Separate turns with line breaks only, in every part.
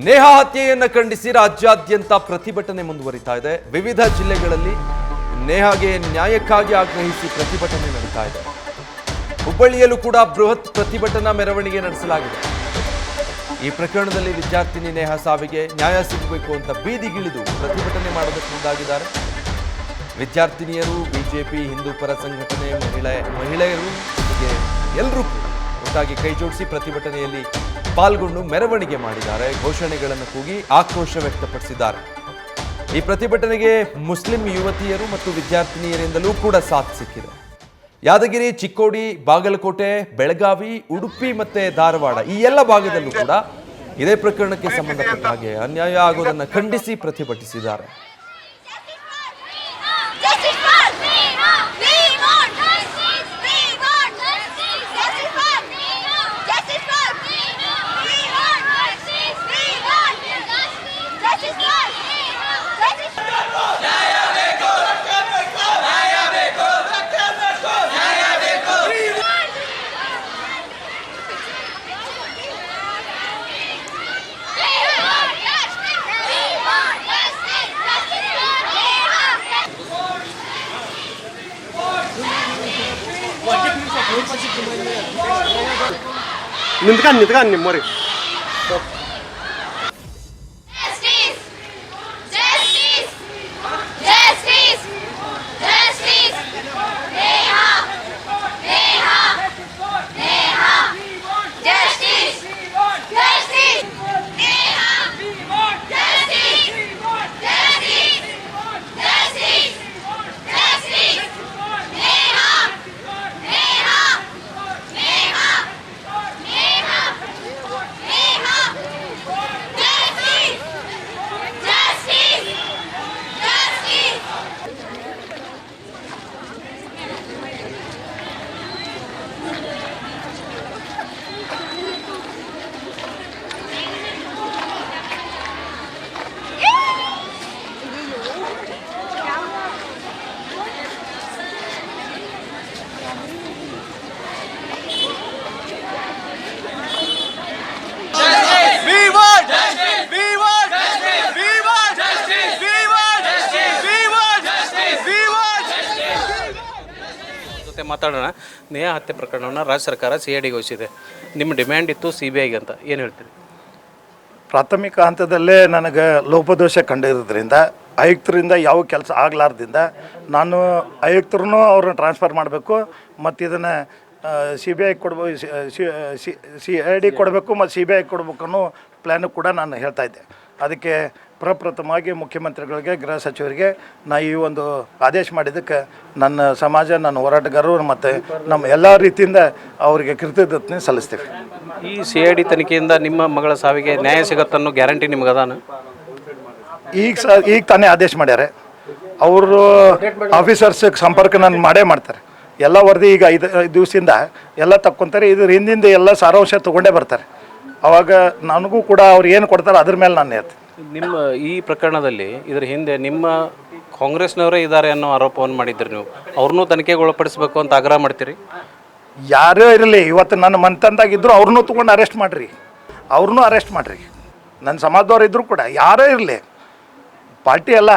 ನೇಹಾ ಹತ್ಯೆಯನ್ನು ಖಂಡಿಸಿ ರಾಜ್ಯಾದ್ಯಂತ ಪ್ರತಿಭಟನೆ ಮುಂದುವರಿತಾ ಇದೆ. ವಿವಿಧ ಜಿಲ್ಲೆಗಳಲ್ಲಿ ನೇಹಾಗೆ ನ್ಯಾಯಕ್ಕಾಗಿ ಆಗ್ರಹಿಸಿ ಪ್ರತಿಭಟನೆ ನಡೀತಾ ಇದೆ. ಹುಬ್ಬಳ್ಳಿಯಲ್ಲೂ ಕೂಡ ಬೃಹತ್ ಪ್ರತಿಭಟನಾ ಮೆರವಣಿಗೆ ನಡೆಸಲಾಗಿದೆ. ಈ ಪ್ರಕರಣದಲ್ಲಿ ವಿದ್ಯಾರ್ಥಿನಿ ನೇಹಾ ಸಾವಿಗೆ ನ್ಯಾಯ ಸಿಗಬೇಕು ಅಂತ ಬೀದಿಗಿಳಿದು ಪ್ರತಿಭಟನೆ ಮಾಡೋದಕ್ಕೆ ಮುಂದಾಗಿದ್ದಾರೆ. ವಿದ್ಯಾರ್ಥಿನಿಯರು, ಬಿಜೆಪಿ, ಹಿಂದೂ ಪರ ಸಂಘಟನೆ, ಮಹಿಳೆಯರು ಹೀಗೆ ಎಲ್ಲರೂ ಒಟ್ಟಾಗಿ ಕೈ ಜೋಡಿಸಿ ಪ್ರತಿಭಟನೆಯಲ್ಲಿ ಪಾಲ್ಗೊಂಡು ಮೆರವಣಿಗೆ ಮಾಡಿದ್ದಾರೆ. ಘೋಷಣೆಗಳನ್ನು ಕೂಗಿ ಆಕ್ರೋಶ ವ್ಯಕ್ತಪಡಿಸಿದ್ದಾರೆ. ಈ ಪ್ರತಿಭಟನೆಗೆ ಮುಸ್ಲಿಂ ಯುವತಿಯರು ಮತ್ತು ವಿದ್ಯಾರ್ಥಿನಿಯರಿಂದಲೂ ಕೂಡ ಸಾಥ್ ಸಿಕ್ಕಿದೆ. ಯಾದಗಿರಿ, ಚಿಕ್ಕೋಡಿ, ಬಾಗಲಕೋಟೆ, ಬೆಳಗಾವಿ, ಉಡುಪಿ ಮತ್ತೆ ಧಾರವಾಡ ಈ ಎಲ್ಲ ಭಾಗದಲ್ಲೂ ಕೂಡ ಇದೇ ಪ್ರಕರಣಕ್ಕೆ ಸಂಬಂಧಪಟ್ಟ ಹಾಗೆ ಅನ್ಯಾಯ ಆಗೋದನ್ನು ಖಂಡಿಸಿ ಪ್ರತಿಭಟಿಸಿದ್ದಾರೆ.
ನಿಂತ್ಕೊಂಡು ನಿಮ್ಮರಿ
ಮಾತಾಡೋಣ. ನೇಹಾ ಹತ್ಯೆ ಪ್ರಕರಣವನ್ನು ರಾಜ್ಯ ಸರ್ಕಾರ CIDಗೆ ವಹಿಸಿದೆ. ನಿಮ್ಮ ಡಿಮ್ಯಾಂಡ್ ಇತ್ತು CBIಗೆ ಅಂತ, ಏನು ಹೇಳ್ತೀರಿ?
ಪ್ರಾಥಮಿಕ ಹಂತದಲ್ಲೇ ನನಗೆ ಲೋಪದೋಷ ಕಂಡಿರೋದ್ರಿಂದ ಆಯುಕ್ತರಿಂದ ಯಾವ ಕೆಲಸ ಆಗಲಾರ್ದಿಂದ ನಾನು ಆಯುಕ್ತರನ್ನು ಅವ್ರನ್ನ ಟ್ರಾನ್ಸ್ಫರ್ ಮಾಡಬೇಕು ಮತ್ತು ಇದನ್ನು CBI ಕೊಡ್ಬೇಕು, CID ಕೊಡಬೇಕು ಮತ್ತು CBI ಕೊಡಬೇಕು ಅನ್ನೋ ಪ್ಲ್ಯಾನು ಕೂಡ ನಾನು ಹೇಳ್ತಾ ಇದ್ದೆ. ಅದಕ್ಕೆ ಪ್ರಪ್ರಥಮವಾಗಿ ಮುಖ್ಯಮಂತ್ರಿಗಳಿಗೆ, ಗೃಹ ಸಚಿವರಿಗೆ ಈ ಒಂದು ಆದೇಶ ಮಾಡಿದ್ದಕ್ಕೆ ನನ್ನ ಸಮಾಜ, ನನ್ನ ಹೋರಾಟಗಾರರು ಮತ್ತು ನಮ್ಮ ಎಲ್ಲ ರೀತಿಯಿಂದ ಅವರಿಗೆ ಕೃತಜ್ಞತೆ ಸಲ್ಲಿಸ್ತೀವಿ.
ಈ CID ತನಿಖೆಯಿಂದ ನಿಮ್ಮ ಮಗಳ ಸಾವಿಗೆ ನ್ಯಾಯ ಸಿಗತ್ತನ್ನೋ ಗ್ಯಾರಂಟಿ ನಿಮ್ಗೆ ಅದಾನ?
ಈಗ ತಾನೇ ಆದೇಶ ಮಾಡ್ಯಾರೆ. ಅವರು ಆಫೀಸರ್ಸಿಗೆ ಸಂಪರ್ಕ ನಾನು ಮಾಡ್ತಾರೆ. ಎಲ್ಲ ವರದಿ ಈಗ 5 ದಿವಸದಿಂದ ಎಲ್ಲ ತಕ್ಕೊತಾರೆ. ಇದ್ರ ಹಿಂದಿಂದ ಎಲ್ಲ ಸಾರಾಂಶ ತೊಗೊಂಡೇ ಬರ್ತಾರೆ. ಆವಾಗ ನನಗೂ ಕೂಡ ಅವ್ರು ಏನು ಕೊಡ್ತಾರೆ ಅದ್ರ ಮೇಲೆ ನಾನು ಹೇಳ್ತೀನಿ.
ನಿಮ್ಮ ಈ ಪ್ರಕರಣದಲ್ಲಿ ಇದರ ಹಿಂದೆ ನಿಮ್ಮ ಕಾಂಗ್ರೆಸ್ನವರೇ ಇದ್ದಾರೆ ಅನ್ನೋ ಆರೋಪವನ್ನು ಮಾಡಿದ್ರಿ. ನೀವು ಅವ್ರನ್ನೂ ತನಿಖೆಗೆ ಒಳಪಡಿಸಬೇಕು ಅಂತ ಆಗ್ರಹ ಮಾಡ್ತೀರಿ?
ಯಾರೇ ಇರಲಿ, ಇವತ್ತು ನನ್ನ ಮನೆತನದಾಗಿದ್ದರು ಅವ್ರನ್ನೂ ತೊಗೊಂಡು ಅರೆಸ್ಟ್ ಮಾಡಿರಿ, ಅವ್ರನ್ನೂ ಅರೆಸ್ಟ್ ಮಾಡಿರಿ. ನನ್ನ ಸಮಾಜದವ್ರು ಇದ್ದರೂ ಕೂಡ ಯಾರೇ ಇರಲಿ, ಪಾರ್ಟಿ ಅಲ್ಲ,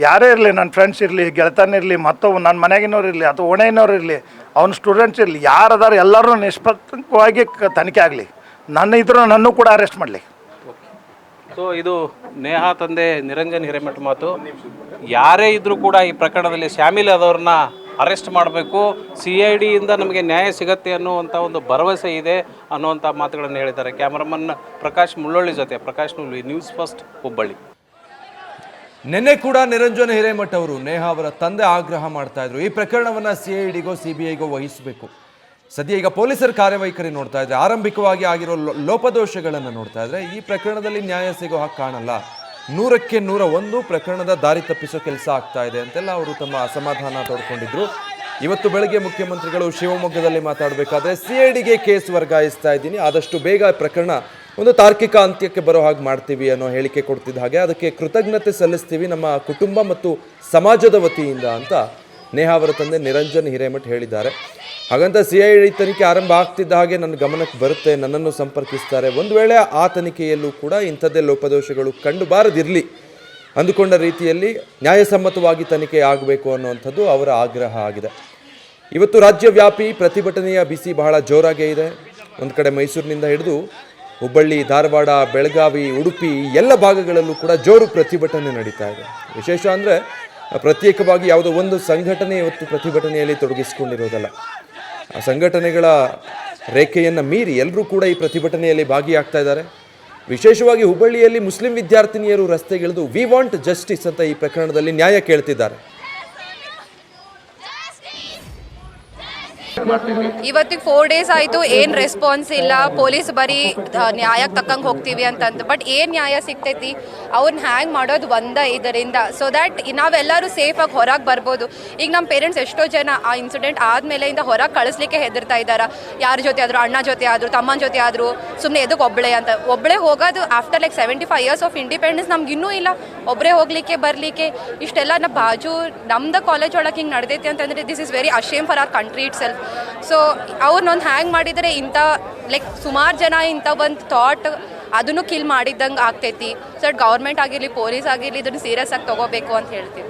ಯಾರೇ ಇರಲಿ, ನನ್ನ ಫ್ರೆಂಡ್ಸ್ ಇರಲಿ, ಗೆಳತನ ಇರಲಿ, ಮತ್ತೊಬ್ಬ ನನ್ನ ಮನೆಗಿನವ್ರು ಇರಲಿ ಅಥವಾ ಓಣೆಯವ್ರು ಇರಲಿ, ಅವ್ನ ಸ್ಟೂಡೆಂಟ್ಸ್ ಇರಲಿ, ಯಾರದಾರು ಎಲ್ಲರೂ ನಿಷ್ಪಕ್ಷವಾಗಿ ತನಿಖೆ ಆಗಲಿ. ನನ್ನ ಇದ್ರೂ ನನ್ನೂ ಕೂಡ ಅರೆಸ್ಟ್ ಮಾಡಲಿ.
ಸೊ ಇದು ನೇಹಾ ತಂದೆ ನಿರಂಜನ್ ಹಿರೇಮಠ ಮಾತು. ಯಾರೇ ಇದ್ದರೂ ಕೂಡ ಈ ಪ್ರಕರಣದಲ್ಲಿ ಶಾಮೀಲಾದವ್ರನ್ನ ಅರೆಸ್ಟ್ ಮಾಡಬೇಕು, CIDಯಿಂದ ನಮಗೆ ನ್ಯಾಯ ಸಿಗತ್ತೆ ಅನ್ನುವಂಥ ಒಂದು ಭರವಸೆ ಇದೆ ಅನ್ನುವಂಥ ಮಾತುಗಳನ್ನು ಹೇಳಿದ್ದಾರೆ. ಕ್ಯಾಮರಾಮನ್ ಪ್ರಕಾಶ್ ಮುಳ್ಳೊಳ್ಳಿ ಜೊತೆ ಪ್ರಕಾಶ್ ನುಳ್ಳಿ, ನ್ಯೂಸ್ ಫಸ್ಟ್, ಹುಬ್ಬಳ್ಳಿ.
ನಿನ್ನೆ ಕೂಡ ನಿರಂಜನ್ ಹಿರೇಮಠ ಅವರು ನೇಹಾ ಅವರ ತಂದೆ ಆಗ್ರಹ ಮಾಡ್ತಾ ಇದ್ರು, ಈ ಪ್ರಕರಣವನ್ನು CIDಗೋ CBIಗೋ ವಹಿಸಬೇಕು. ಸದ್ಯ ಈಗ ಪೊಲೀಸರ ಕಾರ್ಯವೈಖರಿ ನೋಡ್ತಾ ಇದ್ರೆ, ಆರಂಭಿಕವಾಗಿ ಆಗಿರೋ ಲೋಪದೋಷಗಳನ್ನು ನೋಡ್ತಾ ಇದ್ರೆ ಈ ಪ್ರಕರಣದಲ್ಲಿ ನ್ಯಾಯ ಸಿಗೋ ಹಾಗೆ ಕಾಣಲ್ಲ. 100ಕ್ಕೆ 101 ಪ್ರಕರಣದ ದಾರಿ ತಪ್ಪಿಸೋ ಕೆಲಸ ಆಗ್ತಾ ಇದೆ ಅಂತೆಲ್ಲ ಅವರು ತಮ್ಮ ಅಸಮಾಧಾನ ತೋಡ್ಕೊಂಡಿದ್ರು. ಇವತ್ತು ಬೆಳಗ್ಗೆ ಮುಖ್ಯಮಂತ್ರಿಗಳು ಶಿವಮೊಗ್ಗದಲ್ಲಿ ಮಾತಾಡಬೇಕಾದ್ರೆ CIDಗೆ ಕೇಸ್ ವರ್ಗಾಯಿಸ್ತಾ ಇದ್ದೀನಿ, ಆದಷ್ಟು ಬೇಗ ಪ್ರಕರಣ ಒಂದು ತಾರ್ಕಿಕ ಅಂತ್ಯಕ್ಕೆ ಬರೋ ಹಾಗೆ ಮಾಡ್ತೀವಿ ಅನ್ನೋ ಹೇಳಿಕೆ ಕೊಡ್ತಿದ್ದ ಹಾಗೆ ಅದಕ್ಕೆ ಕೃತಜ್ಞತೆ ಸಲ್ಲಿಸ್ತೀವಿ ನಮ್ಮ ಕುಟುಂಬ ಮತ್ತು ಸಮಾಜದ ವತಿಯಿಂದ ಅಂತ ನೇಹಾ ಅವರ ತಂದೆ ನಿರಂಜನ್ ಹಿರೇಮಠ್ ಹೇಳಿದ್ದಾರೆ. ಹಾಗಂತ CID ತನಿಖೆ ಆರಂಭ ಆಗ್ತಿದ್ದ ಹಾಗೆ ನನ್ನ ಗಮನಕ್ಕೆ ಬರುತ್ತೆ, ನನ್ನನ್ನು ಸಂಪರ್ಕಿಸ್ತಾರೆ. ಒಂದು ವೇಳೆ ಆ ತನಿಖೆಯಲ್ಲೂ ಕೂಡ ಇಂಥದ್ದೇ ಲೋಪದೋಷಗಳು ಕಂಡು ಬಾರದಿರಲಿ ಅಂದುಕೊಂಡ ರೀತಿಯಲ್ಲಿ ನ್ಯಾಯಸಮ್ಮತವಾಗಿ ತನಿಖೆ ಆಗಬೇಕು ಅನ್ನುವಂಥದ್ದು ಅವರ ಆಗ್ರಹ ಆಗಿದೆ. ಇವತ್ತು ರಾಜ್ಯವ್ಯಾಪಿ ಪ್ರತಿಭಟನೆಯ ಬಿಸಿ ಬಹಳ ಜೋರಾಗೇ ಇದೆ. ಒಂದು ಕಡೆ ಮೈಸೂರಿನಿಂದ ಹಿಡಿದು ಹುಬ್ಬಳ್ಳಿ, ಧಾರವಾಡ, ಬೆಳಗಾವಿ, ಉಡುಪಿ ಎಲ್ಲ ಭಾಗಗಳಲ್ಲೂ ಕೂಡ ಜೋರು ಪ್ರತಿಭಟನೆ ನಡೀತಾ ಇದೆ. ವಿಶೇಷ ಅಂದರೆ ಪ್ರತ್ಯೇಕವಾಗಿ ಯಾವುದೋ ಒಂದು ಸಂಘಟನೆ ಇವತ್ತು ಪ್ರತಿಭಟನೆಯಲ್ಲಿ ತೊಡಗಿಸಿಕೊಂಡಿರೋದಲ್ಲ. ಆ ಸಂಘಟನೆಗಳ ರೇಖೆಯನ್ನು ಮೀರಿ ಎಲ್ಲರೂ ಕೂಡ ಈ ಪ್ರತಿಭಟನೆಯಲ್ಲಿ ಭಾಗಿಯಾಗ್ತಾ ಇದ್ದಾರೆ. ವಿಶೇಷವಾಗಿ ಹುಬ್ಬಳ್ಳಿಯಲ್ಲಿ ಮುಸ್ಲಿಂ ವಿದ್ಯಾರ್ಥಿನಿಯರು ರಸ್ತೆಗಿಳಿದು ವಿ ವಾಂಟ್ ಜಸ್ಟಿಸ್ ಅಂತ ಈ ಪ್ರಕರಣದಲ್ಲಿ ನ್ಯಾಯ ಕೇಳ್ತಿದ್ದಾರೆ.
ಇವತ್ತಿಗೆ 4 days ಆಯಿತು, ಏನು ರೆಸ್ಪಾನ್ಸ್ ಇಲ್ಲ. ಪೊಲೀಸ್ ಬರೀ ನ್ಯಾಯಕ್ಕೆ ತಕ್ಕಂಗೆ ಹೋಗ್ತೀವಿ ಅಂತಂದು, ಬಟ್ ಏನು ನ್ಯಾಯ ಸಿಗ್ತೈತಿ? ಅವ್ರನ್ನ ಹ್ಯಾಂಗ್ ಮಾಡೋದು ಇದರಿಂದ, ಸೊ ದ್ಯಾಟ್ ನಾವೆಲ್ಲರೂ ಸೇಫಾಗಿ ಹೊರಗೆ ಬರ್ಬೋದು. ಈಗ ನಮ್ಮ ಪೇರೆಂಟ್ಸ್ ಎಷ್ಟೋ ಜನ ಆ ಇನ್ಸಿಡೆಂಟ್ ಆದಮೇಲೆಯಿಂದ ಹೊರಗೆ ಕಳಿಸ್ಲಿಕ್ಕೆ ಹೆದರ್ತಾ ಇದ್ದಾರೆ. ಯಾರ ಜೊತೆ ಆದರೂ, ಅಣ್ಣ ಜೊತೆ ಆದರೂ, ತಮ್ಮನ ಜೊತೆ ಆದರೂ, ಸುಮ್ಮನೆ ಎದಕ್ಕೆ ಒಬ್ಬಳೇ ಹೋಗೋದು. After like 75 years of independence ನಮ್ಗೆ ಇನ್ನೂ ಇಲ್ಲ ಒಬ್ಬರೇ ಹೋಗ್ಲಿಕ್ಕೆ ಬರಲಿಕ್ಕೆ. ಇಷ್ಟೆಲ್ಲ ಬಾಜು ನಮ್ದು ಕಾಲೇಜ್ ಒಳಗೆ ಹಿಂಗೆ ನಡೆದೈತಿ ಅಂತಂದರೆ this is very ashamed for our country itself. So ಅವ್ರನ್ನೊಂದು ಹ್ಯಾಂಗ್ ಮಾಡಿದರೆ ಇಂಥ ಲೈಕ್ ಸುಮಾರು ಜನ ಇಂಥ ಒಂದು ಥಾಟ್ ಅದನ್ನು ಕಿಲ್ ಮಾಡಿದ್ದಂಗೆ ಆಗ್ತೈತಿ. ಸೊ ಗೌರ್ಮೆಂಟ್ ಆಗಿರಲಿ, ಪೊಲೀಸ್ ಆಗಿರಲಿ, ಇದನ್ನು ಸೀರಿಯಸ್ ಆಗಿ ತೊಗೋಬೇಕು ಅಂತ ಹೇಳ್ತೀವಿ.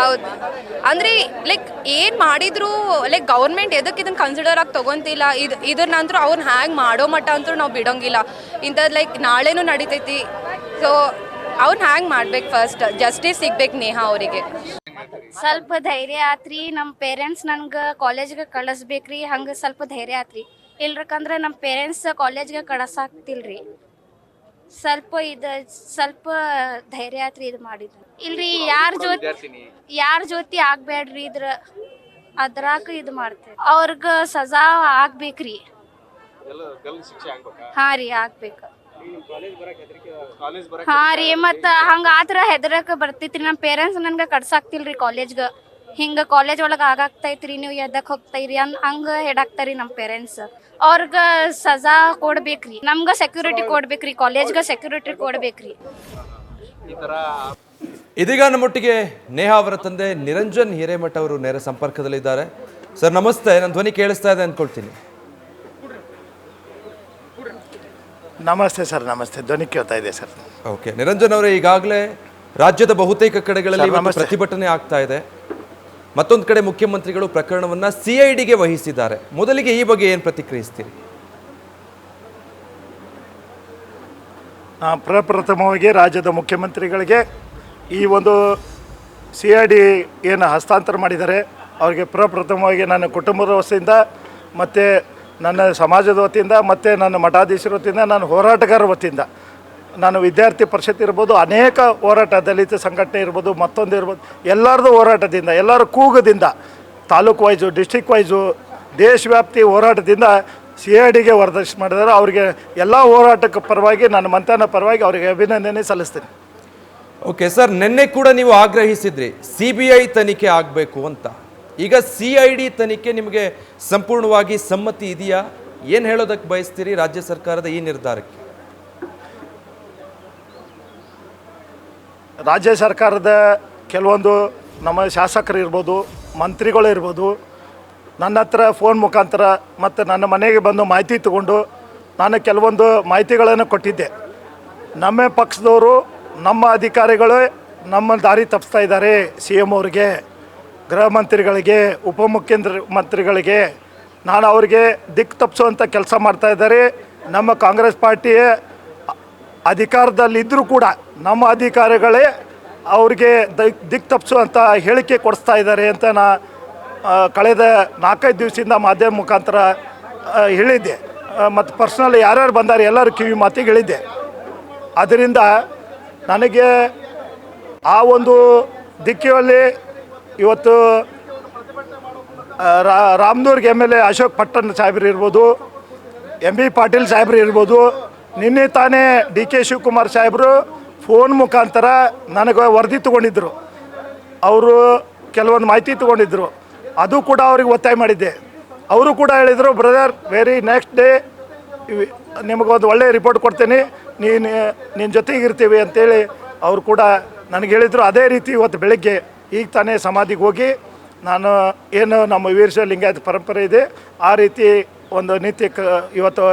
ಹೌದು, ಅಂದರೆ ಲೈಕ್ ಏನು ಮಾಡಿದ್ರು ಲೈಕ್ ಗೌರ್ಮೆಂಟ್ ಎದಕ್ಕೆ ಇದನ್ನು ಕನ್ಸಿಡರ್ ಆಗಿ ತೊಗೊತಿಲ್ಲ. ಇದ್ರ ನಂತರ ಅವ್ರನ್ನ ಹ್ಯಾಂಗ್ ಮಾಡೋ ಮಟ್ಟ ಅಂತೂ ನಾವು ಬಿಡೋಂಗಿಲ್ಲ. ಇಂಥದ್ದು ಲೈಕ್ ನಾಳೆನೂ ನಡೀತೈತಿ. ಸೊ ಅವ್ನು ಹ್ಯಾಂಗ್ ಮಾಡ್ಬೇಕು, ಫಸ್ಟ್ ಜಸ್ಟಿಸ್ ಸಿಗ್ಬೇಕು ನೇಹಾ ಅವರಿಗೆ.
ಸ್ವಲ್ಪ ಧೈರ್ಯ ಆತ್ರಿ. ನಮ್ಮ ಪೇರೆಂಟ್ಸ್ ನನ್ಗೆ ಕಾಲೇಜ್ಗೆ ಕಳಿಸ್ಬೇಕ್ರಿ, ಹಂಗೆ ಸ್ವಲ್ಪ ಧೈರ್ಯ ಆತ್ರಿ. ಇಲ್ರಕಂದ್ರೆ ನಮ್ಮ ಪೇರೆಂಟ್ಸ್ ಕಾಲೇಜ್ಗೆ ಕಳ್ಸಾಕ್ತಿಲ್ರಿ. ಸ್ವಲ್ಪ ಧೈರ್ಯ ಆತ್ರಿ ಇದು ಮಾಡಿದ್ರು. ಇಲ್ರಿ ಯಾರ ಜೊತೆ ಆಗ್ಬೇಡ್ರಿ, ಅದ್ರಾಗ ಇದು ಮಾಡ್ತೇವೆ. ಅವ್ರಿಗೆ ಸಜಾ ಆಗ್ಬೇಕ್ರಿ. ಹಾಂ ರೀ, ಆಗ್ಬೇಕು. ಹಾಂ ರೀ, ಮತ್ತು ಹಂಗೆ ಆ ಥರ ಹೆದರಕ್ಕೆ ಬರ್ತೈತ್ರಿ. ನಮ್ಮ ಪೇರೆಂಟ್ಸ್ ನನ್ಗೆ ಕಳ್ಸಾಕ್ತಿಲ್ರಿ ಕಾಲೇಜ್ಗೆ. ಹಿಂಗೆ ಕಾಲೇಜ್ ಒಳಗೆ ಆಗಾಕ್ತೈತ್ರಿ, ನೀವು ಎದಕ್ಕೆ ಹೋಗ್ತೈರಿ ಹಂಗೆ ಹೇಳಾಕ್ತಾರಿ ನಮ್ಮ ಪೇರೆಂಟ್ಸ್. ಅವ್ರಿಗೆ ಸಜಾ ಕೊಡ್ಬೇಕ್ರಿ, ನಮ್ಗೆ ಸೆಕ್ಯೂರಿಟಿ ಕೊಡ್ಬೇಕ್ರಿ, ಕಾಲೇಜ್ಗೆ ಸೆಕ್ಯೂರಿಟಿ ಕೊಡ್ಬೇಕ್ರಿ.
ಇದೀಗ ನಮ್ಮೊಟ್ಟಿಗೆ ನೇಹಾ ಅವರ ತಂದೆ ನಿರಂಜನ್ ಹಿರೇಮಠ ಅವರು ನೇರ ಸಂಪರ್ಕದಲ್ಲಿದ್ದಾರೆ. ಸರ್ ನಮಸ್ತೆ, ನನ್ನ ಧ್ವನಿ ಕೇಳಿಸ್ತಾ ಇದೆ ಅಂದ್ಕೊಳ್ತೀನಿ.
ನಮಸ್ತೆ ಸರ್, ನಮಸ್ತೆ. ಧ್ವನಿ ಕೇಳ್ತಾ ಇದೆ ಸರ್.
ಓಕೆ, ನಿರಂಜನ್ ಅವರೇ, ಈಗಾಗಲೇ ರಾಜ್ಯದ ಬಹುತೇಕ ಕಡೆಗಳಲ್ಲಿ ಪ್ರತಿಭಟನೆ ಆಗ್ತಾ ಇದೆ. ಮತ್ತೊಂದು ಕಡೆ ಮುಖ್ಯಮಂತ್ರಿಗಳು ಪ್ರಕರಣವನ್ನು CIDಗೆ ವಹಿಸಿದ್ದಾರೆ. ಮೊದಲಿಗೆ ಈ ಬಗ್ಗೆ ಏನು ಪ್ರತಿಕ್ರಿಯಿಸ್ತೀರಿ?
ಪ್ರಪ್ರಥಮವಾಗಿ ರಾಜ್ಯದ ಮುಖ್ಯಮಂತ್ರಿಗಳಿಗೆ ಈ ಒಂದು CID ಏನು ಹಸ್ತಾಂತರ ಮಾಡಿದ್ದಾರೆ ಅವರಿಗೆ ಪ್ರಪ್ರಥಮವಾಗಿ ನನ್ನ ಕುಟುಂಬದ ವತಿಯಿಂದ ಮತ್ತು ನನ್ನ ಸಮಾಜದ ವತಿಯಿಂದ ಮತ್ತು ನನ್ನ ಮಠಾಧೀಶರ ವತಿಯಿಂದ, ನಾನು ಹೋರಾಟಗಾರರ ವತಿಯಿಂದ, ನಾನು ವಿದ್ಯಾರ್ಥಿ ಪರಿಷತ್ ಇರ್ಬೋದು, ಅನೇಕ ಹೋರಾಟ, ದಲಿತ ಸಂಘಟನೆ ಇರ್ಬೋದು, ಮತ್ತೊಂದು ಇರ್ಬೋದು, ಎಲ್ಲರದ್ದು ಹೋರಾಟದಿಂದ, ಎಲ್ಲರ ಕೂಗದಿಂದ, ತಾಲೂಕು ವೈಸು, ಡಿಸ್ಟಿಕ್ ವೈಸು, ದೇಶವ್ಯಾಪ್ತಿ ಹೋರಾಟದಿಂದ CIDಗೆ ವರದಕ್ಷ ಮಾಡಿದ್ದಾರೆ. ಅವರಿಗೆ ಎಲ್ಲ ಹೋರಾಟಕ್ಕೆ ಪರವಾಗಿ, ನನ್ನ ಮಂತನ ಪರವಾಗಿ ಅವರಿಗೆ ಅಭಿನಂದನೆ ಸಲ್ಲಿಸ್ತೀನಿ.
ಓಕೆ ಸರ್, ನಿನ್ನೆ ಕೂಡ ನೀವು ಆಗ್ರಹಿಸಿದ್ರಿ CBI ತನಿಖೆ ಆಗಬೇಕು ಅಂತ. ಈಗ CID ತನಿಖೆ ನಿಮಗೆ ಸಂಪೂರ್ಣವಾಗಿ ಸಮ್ಮತಿ ಇದೆಯಾ? ಏನು ಹೇಳೋದಕ್ಕೆ ಬಯಸ್ತೀರಿ ರಾಜ್ಯ ಸರ್ಕಾರದ ಈ ನಿರ್ಧಾರಕ್ಕೆ?
ರಾಜ್ಯ ಸರ್ಕಾರದ ಕೆಲವೊಂದು ನಮ್ಮ ಶಾಸಕರು ಇರ್ಬೋದು, ಮಂತ್ರಿಗಳು ಇರ್ಬೋದು, ನನ್ನ ಹತ್ರ ಫೋನ್ ಮುಖಾಂತರ ಮತ್ತು ನನ್ನ ಮನೆಗೆ ಬಂದು ಮಾಹಿತಿ ತಗೊಂಡು ನಾನು ಕೆಲವೊಂದು ಮಾಹಿತಿಗಳನ್ನು ಕೊಟ್ಟಿದ್ದೆ. ನಮ್ಮ ಪಕ್ಷದವರು, ನಮ್ಮ ಅಧಿಕಾರಿಗಳು ನಮ್ಮ ದಾರಿ ತಪ್ಪಿಸ್ತಾ ಇದ್ದಾರೆ. CM ಅವರಿಗೆ, ಗೃಹ ಮಂತ್ರಿಗಳಿಗೆ, ಮಂತ್ರಿಗಳಿಗೆ ನಾನು ಅವರಿಗೆ ದಿಕ್ಕು ತಪ್ಪಿಸುವಂಥ ಕೆಲಸ ಮಾಡ್ತಾ ಇದ್ದಾರೆ. ನಮ್ಮ ಕಾಂಗ್ರೆಸ್ ಪಾರ್ಟಿಯ ಅಧಿಕಾರದಲ್ಲಿದ್ದರೂ ಕೂಡ ನಮ್ಮ ಅಧಿಕಾರಿಗಳೇ ಅವ್ರಿಗೆ ದಿಕ್ಕು ತಪ್ಪಿಸುವಂಥ ಹೇಳಿಕೆ ಕೊಡಿಸ್ತಾ ಇದ್ದಾರೆ ಅಂತ ಕಳೆದ 4-5 ದಿವಸದಿಂದ ಮಾಧ್ಯಮ ಮುಖಾಂತರ ಹೇಳಿದ್ದೆ. ಮತ್ತು ಪರ್ಸ್ನಲ್ ಯಾರ್ಯಾರು ಬಂದಾರೆ ಎಲ್ಲರೂ ಕಿವಿ ಮಾತಿಗೆ ಹೇಳಿದ್ದೆ. ಅದರಿಂದ ನನಗೆ ಆ ಒಂದು ದಿಕ್ಕಿನಲ್ಲಿ ಇವತ್ತು ರಾಮದುರ್ಗ MLA ಅಶೋಕ್ ಪಟ್ಟಣ್ ಸಾಹೇಬ್ರು ಇರ್ಬೋದು, MB ಪಾಟೀಲ್ ಸಾಹೇಬ್ರು ಇರ್ಬೋದು, ನಿನ್ನೆ ತಾನೇ DK ಶಿವಕುಮಾರ್ ಸಾಹೇಬರು ಫೋನ್ ಮುಖಾಂತರ ನನಗೆ ವರದಿ ತೊಗೊಂಡಿದ್ದರು. ಅವರು ಕೆಲವೊಂದು ಮಾಹಿತಿ ತೊಗೊಂಡಿದ್ದರು. ಅದು ಕೂಡ ಅವ್ರಿಗೆ ಒತ್ತಾಯ ಮಾಡಿದ್ದೆ. ಅವರು ಕೂಡ ಹೇಳಿದರು, ಬ್ರದರ್ ವೆರಿ ನೆಕ್ಸ್ಟ್ ಡೇ ನಿಮಗೊಂದು ಒಳ್ಳೆಯ ರಿಪೋರ್ಟ್ ಕೊಡ್ತೀನಿ, ನಿನ್ನ ಜೊತೆಗೆ ಇರ್ತೀವಿ ಅಂತೇಳಿ ಅವರು ಕೂಡ ನನಗೆ ಹೇಳಿದರು. ಅದೇ ರೀತಿ ಇವತ್ತು ಬೆಳಗ್ಗೆ ಈಗ ತಾನೇ ಸಮಾಧಿಗೆ ಹೋಗಿ ನಾನು ಏನು ನಮ್ಮ ವೀರಶೈವ ಲಿಂಗಾಯತ ಪರಂಪರೆ ಇದೆ ಆ ರೀತಿ ಒಂದು ನಿತ್ಯ ಇವತ್ತು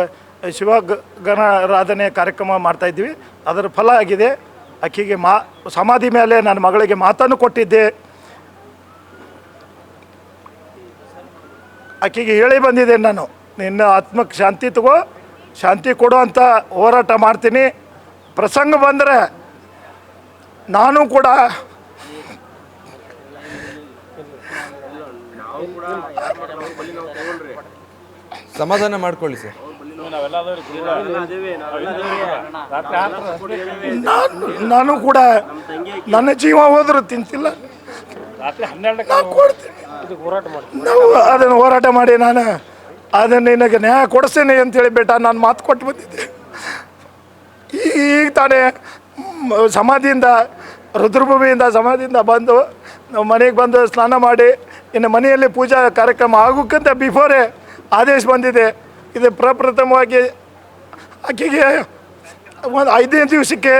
ಶಿವಗಣಾರಾಧನೆ ಕಾರ್ಯಕ್ರಮ ಮಾಡ್ತಾಯಿದ್ವಿ. ಅದರ ಫಲ ಆಗಿದೆ. ಆಕೆಗೆ ಸಮಾಧಿ ಮೇಲೆ ನನ್ನ ಮಗಳಿಗೆ ಮಾತನ್ನು ಕೊಟ್ಟಿದ್ದೆ. ಆಕೆಗೆ ಹೇಳಿ ಬಂದಿದ್ದೆ, ನಾನು ನಿನ್ನ ಆತ್ಮಕ್ಕೆ ಶಾಂತಿ ತಗೋ, ಶಾಂತಿ ಕೊಡು ಅಂತ ಹೋರಾಟ ಮಾಡ್ತೀನಿ. ಪ್ರಸಂಗ ಬಂದರೆ ನಾನು ಕೂಡ
ಸಮಾಧಾನ ಮಾಡ್ಕೊಳ್ಳಿ ಸರ್.
ನಾನು ಕೂಡ ನನ್ನ ಜೀವ ಹೋದರೂ ತಿಂತಿಲ್ಲ, ನಾನು ಕೊಡ್ತೀನಿ. ನಾವು ಅದನ್ನು ಹೋರಾಟ ಮಾಡಿ ನಾನು ಅದನ್ನು ನಿನಗೆ ನ್ಯಾಯ ಕೊಡಿಸ್ತೇನೆ ಅಂತೇಳಿ ಬೇಟ ನಾನು ಮಾತು ಕೊಟ್ಟು ಬಂದಿದ್ದೆ. ಈಗ ತಾನೇ ಸಮಾಧಿಯಿಂದ ರುದ್ರಭೂಮಿಯಿಂದ ಸಮಾಧಿಯಿಂದ ಬಂದು ನಾವು ಮನೆಗೆ ಬಂದು ಸ್ನಾನ ಮಾಡಿ ಇನ್ನು ಮನೆಯಲ್ಲಿ ಪೂಜಾ ಕಾರ್ಯಕ್ರಮ ಆಗೋಕ್ಕಿಂತ ಬಿಫೋರೇ ಆದೇಶ ಬಂದಿದೆ. ಇದು ಪ್ರಪ್ರಥಮವಾಗಿ ಆಕೆಗೆ ಒಂದು 5ನೇ ದಿವಸಕ್ಕೆ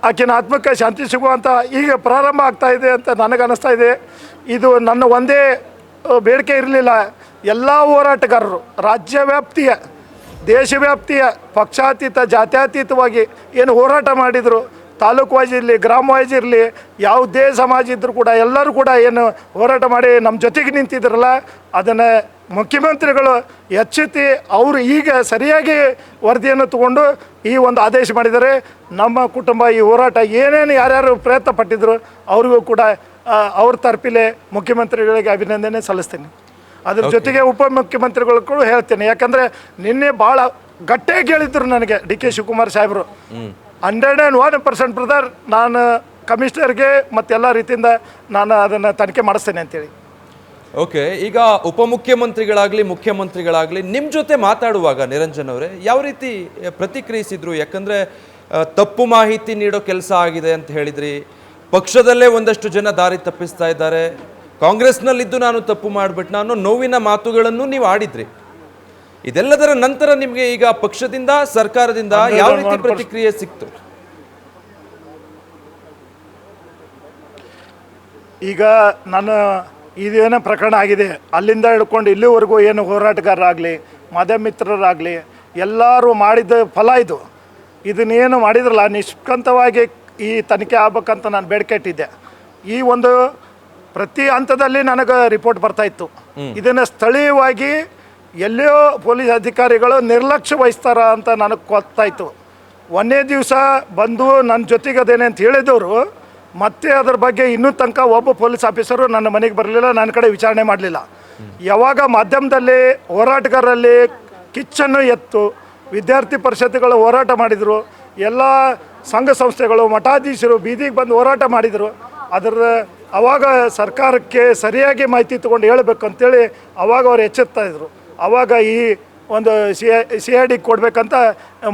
ಆಕೆನ ಆತ್ಮಕ್ಕೆ ಶಾಂತಿ ಸಿಗುವಂಥ ಈಗ ಪ್ರಾರಂಭ ಆಗ್ತಾಯಿದೆ ಅಂತ ನನಗೆ ಅನ್ನಿಸ್ತಾ ಇದೆ. ಇದು ನನ್ನ ಒಂದೇ ಬೇಡಿಕೆ ಇರಲಿಲ್ಲ. ಎಲ್ಲ ಹೋರಾಟಗಾರರು ರಾಜ್ಯವ್ಯಾಪ್ತಿಯ ದೇಶವ್ಯಾಪ್ತಿಯ ಪಕ್ಷಾತೀತ ಜಾತ್ಯತೀತವಾಗಿ ಏನು ಹೋರಾಟ ಮಾಡಿದರು, ತಾಲೂಕು ವೈಸ್ ಇರಲಿ ಗ್ರಾಮ ವೈಸ್ ಇರಲಿ ಯಾವುದೇ ಸಮಾಜ ಇದ್ದರೂ ಕೂಡ ಎಲ್ಲರೂ ಕೂಡ ಏನು ಹೋರಾಟ ಮಾಡಿ ನಮ್ಮ ಜೊತೆಗೆ ನಿಂತಿದ್ರಲ್ಲ, ಅದನ್ನು ಮುಖ್ಯಮಂತ್ರಿಗಳು ಎಚ್ಚೆತ್ತಿ ಅವರು ಈಗ ಸರಿಯಾಗಿ ವರದಿಯನ್ನು ತಗೊಂಡು ಈ ಒಂದು ಆದೇಶ ಮಾಡಿದ್ದಾರೆ. ನಮ್ಮ ಕುಟುಂಬ ಈ ಹೋರಾಟ ಏನೇನು ಯಾರ್ಯಾರು ಪ್ರಯತ್ನ ಪಟ್ಟಿದ್ರು ಅವ್ರಿಗೂ ಕೂಡ ಅವ್ರ ತರಪಿಲೆ ಮುಖ್ಯಮಂತ್ರಿಗಳಿಗೆ ಅಭಿನಂದನೆ ಸಲ್ಲಿಸ್ತೀನಿ. ಅದ್ರ ಜೊತೆಗೆ ಉಪಮುಖ್ಯಮಂತ್ರಿಗಳು ಕೂಡ ಹೇಳ್ತೇನೆ. ಯಾಕಂದರೆ ನಿನ್ನೆ ಭಾಳ ಗಟ್ಟಿಯಾಗಿ ಹೇಳಿದ್ರು ನನಗೆ ಡಿ.ಕೆ. ಶಿವಕುಮಾರ್ ಸಾಹೇಬರು 101% ಬ್ರದರ್, ನಾನು ಕಮಿಷನರ್ಗೆ ಮತ್ತೆಲ್ಲ ರೀತಿಯಿಂದ ನಾನು ಅದನ್ನು ತನಿಖೆ ಮಾಡಿಸ್ತೇನೆ ಅಂತೇಳಿ.
ಓಕೆ, ಈಗ ಉಪಮುಖ್ಯಮಂತ್ರಿಗಳಾಗಲಿ ಮುಖ್ಯಮಂತ್ರಿಗಳಾಗಲಿ ನಿಮ್ಮ ಜೊತೆ ಮಾತಾಡುವಾಗ ನಿರಂಜನ್ ಅವರೇ ಯಾವ ರೀತಿ ಪ್ರತಿಕ್ರಿಯಿಸಿದ್ರು? ಯಾಕಂದರೆ ತಪ್ಪು ಮಾಹಿತಿ ನೀಡೋ ಕೆಲಸ ಆಗಿದೆ ಅಂತ ಹೇಳಿದ್ರಿ, ಪಕ್ಷದಲ್ಲೇ ಒಂದಷ್ಟು ಜನ ದಾರಿ ತಪ್ಪಿಸ್ತಾ ಇದ್ದಾರೆ, ಕಾಂಗ್ರೆಸ್ನಲ್ಲಿದ್ದು ನಾನು ತಪ್ಪು ಮಾಡಿಬಿಟ್ಟು ನಾನು ನೋವಿನ ಮಾತುಗಳನ್ನು ನೀವು ಆಡಿದ್ರಿ. ಇದೆಲ್ಲದರ ನಂತರ ನಿಮಗೆ ಈಗ ಪಕ್ಷದಿಂದ ಸರ್ಕಾರದಿಂದ ಯಾವ ರೀತಿ ಪ್ರತಿಕ್ರಿಯೆ ಸಿಕ್ತು?
ಈಗ ನಾನು ಇದೇನೋ ಪ್ರಕರಣ ಆಗಿದೆ ಅಲ್ಲಿಂದ ಹಿಡ್ಕೊಂಡು ಇಲ್ಲಿವರೆಗೂ ಏನು ಹೋರಾಟಗಾರರಾಗಲಿ ಮಾಧ್ಯಮ ಮಿತ್ರರಾಗಲಿ ಎಲ್ಲರೂ ಮಾಡಿದ ಫಲ ಇದು. ಇದನ್ನೇನು ಮಾಡಿದ್ರಲ್ಲ ನಿಷ್ಕಂತವಾಗಿ ಈ ತನಿಖೆ ಆಗ್ಬೇಕಂತ ನಾನು ಬೇಡಿಕೆ ಇಟ್ಟಿದ್ದೆ. ಈ ಒಂದು ಪ್ರತಿ ಹಂತದಲ್ಲಿ ನನಗೆ ರಿಪೋರ್ಟ್ ಬರ್ತಾಯಿತ್ತು. ಇದನ್ನು ಸ್ಥಳೀಯವಾಗಿ ಎಲ್ಲೋ ಪೊಲೀಸ್ ಅಧಿಕಾರಿಗಳು ನಿರ್ಲಕ್ಷ್ಯ ವಹಿಸ್ತಾರ ಅಂತ ನನಗೆ ಗೊತ್ತಾಯಿತು. ಒಂದೇ ದಿವಸ ಬಂದು ನನ್ನ ಜೊತೆಗೆ ಅದೇನೆ ಅಂತ ಹೇಳಿದವರು ಮತ್ತೆ ಅದ್ರ ಬಗ್ಗೆ ಇನ್ನೂ ತನಕ ಒಬ್ಬ ಪೊಲೀಸ್ ಆಫೀಸರು ನನ್ನ ಮನೆಗೆ ಬರಲಿಲ್ಲ, ನನ್ನ ಕಡೆ ವಿಚಾರಣೆ ಮಾಡಲಿಲ್ಲ. ಯಾವಾಗ ಮಾಧ್ಯಮದಲ್ಲಿ ಹೋರಾಟಗಾರರಲ್ಲಿ ಕಿಚ್ಚನ್ನು ಎತ್ತು ವಿದ್ಯಾರ್ಥಿ ಪರಿಷತ್ತುಗಳು ಹೋರಾಟ ಮಾಡಿದರು, ಎಲ್ಲ ಸಂಘ ಸಂಸ್ಥೆಗಳು ಮಠಾಧೀಶರು ಬೀದಿಗೆ ಬಂದು ಹೋರಾಟ ಮಾಡಿದರು. ಅವಾಗ ಸರ್ಕಾರಕ್ಕೆ ಸರಿಯಾಗಿ ಮಾಹಿತಿ ತೊಗೊಂಡು ಹೇಳಬೇಕು ಅಂತೇಳಿ ಅವಾಗ ಅವ್ರು ಎಚ್ಚೆತ್ತಾಯಿದ್ರು. ಆವಾಗ ಈ ಒಂದು CID ಕೊಡಬೇಕಂತ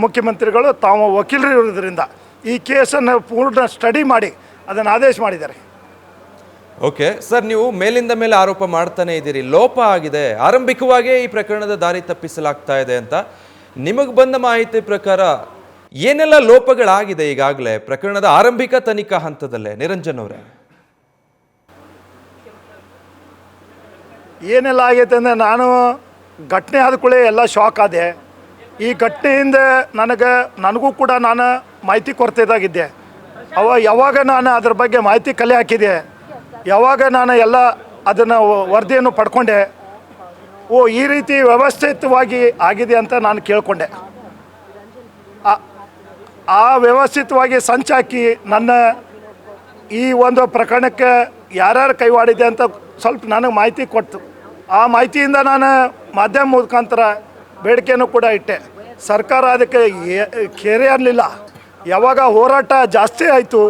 ಮುಖ್ಯಮಂತ್ರಿಗಳು ತಾವು ವಕೀಲರು ಇರೋದ್ರಿಂದ ಈ ಕೇಸನ್ನು ಪೂರ್ಣ ಸ್ಟಡಿ ಮಾಡಿ ಅದನ್ನು ಆದೇಶ ಮಾಡಿದ್ದಾರೆ.
ಓಕೆ ಸರ್, ನೀವು ಮೇಲಿಂದ ಮೇಲೆ ಆರೋಪ ಮಾಡ್ತಾನೆ ಇದ್ದೀರಿ, ಲೋಪ ಆಗಿದೆ, ಆರಂಭಿಕವಾಗೇ ಈ ಪ್ರಕರಣದ ದಾರಿ ತಪ್ಪಿಸಲಾಗ್ತಾ ಇದೆ ಅಂತ. ನಿಮಗೆ ಬಂದ ಮಾಹಿತಿ ಪ್ರಕಾರ ಏನೆಲ್ಲ ಲೋಪಗಳಾಗಿದೆ ಈಗಾಗಲೇ ಪ್ರಕರಣದ ಆರಂಭಿಕ ತನಿಖಾ ಹಂತದಲ್ಲೇ? ನಿರಂಜನ್ ಅವರೇ,
ಏನೆಲ್ಲ ಆಗೈತೆ ಅಂದರೆ ನಾನು ಘಟನೆ ಆದ ಕೂಡಲೇ ಎಲ್ಲ ಶಾಕ್ ಆದೆ. ಈ ಘಟನೆಯಿಂದ ನನಗೂ ಕೂಡ ನಾನು ಮಾಹಿತಿ ಕೊರತೆದಾಗಿದ್ದೆ. ಯಾವಾಗ ನಾನು ಅದ್ರ ಬಗ್ಗೆ ಮಾಹಿತಿ ಕಲೆ ಹಾಕಿದೆ, ಯಾವಾಗ ನಾನು ಎಲ್ಲ ಅದನ್ನು ವರದಿಯನ್ನು ಪಡ್ಕೊಂಡೆ, ಈ ರೀತಿ ವ್ಯವಸ್ಥಿತವಾಗಿ ಆಗಿದೆ ಅಂತ ನಾನು ಕೇಳಿಕೊಂಡೆ. ಆ ವ್ಯವಸ್ಥಿತವಾಗಿ ಸಂಚಾಕಿ ನನ್ನ ಈ ಒಂದು ಪ್ರಕರಣಕ್ಕೆ ಯಾರ್ಯಾರು ಕೈವಾಡಿದೆ ಅಂತ ಸ್ವಲ್ಪ ನನಗೆ ಮಾಹಿತಿ ಕೊಟ್ಟು ಆ ಮಾಹಿತಿಯಿಂದ ನಾನು ಮಾಧ್ಯಮ ಮುಖಾಂತರ ಬೇಡಿಕೆಯನ್ನು ಕೂಡ ಇಟ್ಟೆ. ಸರ್ಕಾರ ಅದಕ್ಕೆ ಕೇರೆ ಅನ್ನಲಿಲ್ಲ. ಯಾವಾಗ ಹೋರಾಟ ಜಾಸ್ತಿ ಆಯಿತು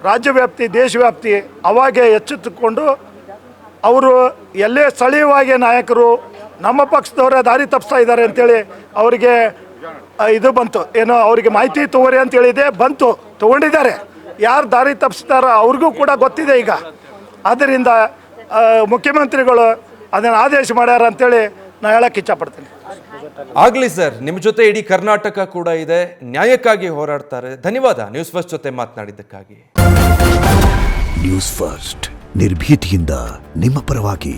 ರಾಜ್ಯವ್ಯಾಪ್ತಿ ದೇಶವ್ಯಾಪ್ತಿ, ಅವಾಗೆ ಎಚ್ಚೆತ್ತುಕೊಂಡು ಅವರು ಎಲ್ಲೇ ಸ್ಥಳೀಯವಾಗಿ ನಾಯಕರು ನಮ್ಮ ಪಕ್ಷದವರ ದಾರಿ ತಪ್ಪಿಸ್ತಾ ಇದ್ದಾರೆ ಅಂತೇಳಿ ಅವರಿಗೆ ಇದು ಬಂತು, ಏನೋ ಅವರಿಗೆ ಮಾಹಿತಿ ತಗೋರಿ ಅಂತೇಳಿದೆ, ಬಂತು, ತೊಗೊಂಡಿದ್ದಾರೆ. ಯಾರು ದಾರಿ ತಪ್ಪಿಸ್ತಾರೋ ಅವ್ರಿಗೂ ಕೂಡ ಗೊತ್ತಿದೆ ಈಗ. ಆದ್ದರಿಂದ ಮುಖ್ಯಮಂತ್ರಿಗಳು ಅದನ್ನು ಆದೇಶ ಮಾಡ್ಯಾರ ಅಂತೇಳಿ ನಾನು ಹೇಳಕ್ಕೆ ಇಚ್ಛಪಡ್ತೀನಿ.
ಆಗಲಿ ಸರ್, ನಿಮ್ಮ ಜೊತೆ ಇಡೀ ಕರ್ನಾಟಕ ಕೂಡ ಇದೆ, ನ್ಯಾಯಕ್ಕಾಗಿ ಹೋರಾಡ್ತಾರೆ. ಧನ್ಯವಾದ ನ್ಯೂಸ್ ಫಸ್ಟ್ ಜೊತೆ ಮಾತನಾಡಿದ್ದಕ್ಕಾಗಿ.
ನ್ಯೂಸ್ ಫಸ್ಟ್ ನಿರ್ಭೀತಿಯಿಂದ ನಿಮ್ಮ ಪರವಾಗಿ.